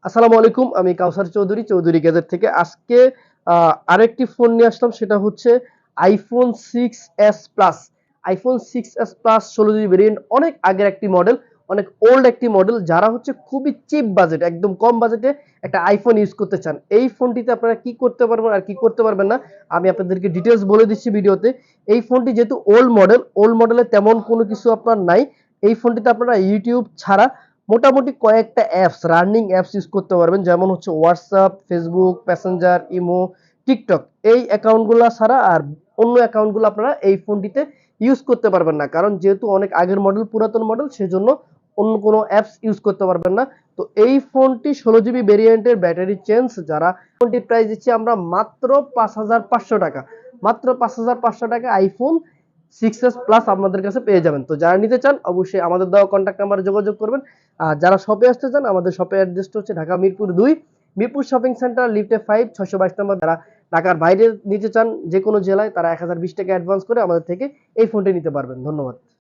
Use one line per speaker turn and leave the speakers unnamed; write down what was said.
আসসালামু আলাইকুম, আমি কাউসার চৌধুরী চৌধুরী গ্যাজেট থেকে আজকে আরেকটি ফোন নিয়ে আসলাম। সেটা হচ্ছে iPhone 6s plus. IPhone 6s plus 16 GB variant, অনেক আগের একটি মডেল, অনেক ওল্ড একটি মডেল। যারা হচ্ছে খুবই চিপ বাজেট, একদম কম বাজেটে একটা আইফোন ইউজ করতে চান, এই ফোনটিতে আপনারা কি করতে পারবেন আর কি করতে পারবেন না আমি আপনাদেরকে ডিটেলস বলে দিচ্ছি ভিডিওতে। এই ফোনটি যেহেতু ওল্ড মডেলে তেমন কোনো কিছু আপনার নাই। এই ফোনটিতে আপনারা ইউটিউব ছাড়া মোটামুটি কয়েকটা অ্যাপস, রানিং অ্যাপস ইউজ করতে পারবেন, যেমন হচ্ছে WhatsApp, Facebook, passenger, imo, TikTok. এই অ্যাকাউন্টগুলো ছাড়া আর অন্য অ্যাকাউন্টগুলো আপনারা এই ফোনটিতে ইউজ করতে পারবেন না, কারণ যেহেতু অনেক আগের মডেল, পুরাতন মডেল, সেজন্য অন্য কোনো অ্যাপস ইউজ করতে পারবেন না। তো এই ফোনটি 16 জিবি ভেরিয়েন্টের, ব্যাটারি চেঞ্জ। যারা ফোনটির প্রাইস দিচ্ছি আমরা মাত্র 5,500 টাকা, মাত্র 5,500 টাকা আইফোন 6s প্লাস আপনাদের কাছে পেয়ে যাবেন। তো যারা নিতে চান অবশ্যই আমাদের দেওয়া কন্ট্যাক্ট নাম্বারে যোগাযোগ করবেন। আর যারা শপে আসতে চান, আমাদের শপের অ্যাড্রেসটা হচ্ছে ঢাকা মিরপুর 2, মিরপুর শপিং সেন্টার, লিফটে 5, 622 নম্বর। যারা ঢাকার বাইরে নিতে চান যে কোনো জেলায়, তারা 1020 টাকা অ্যাডভান্স করে আমাদের থেকে এই ফোনটি নিতে পারবেন। ধন্যবাদ।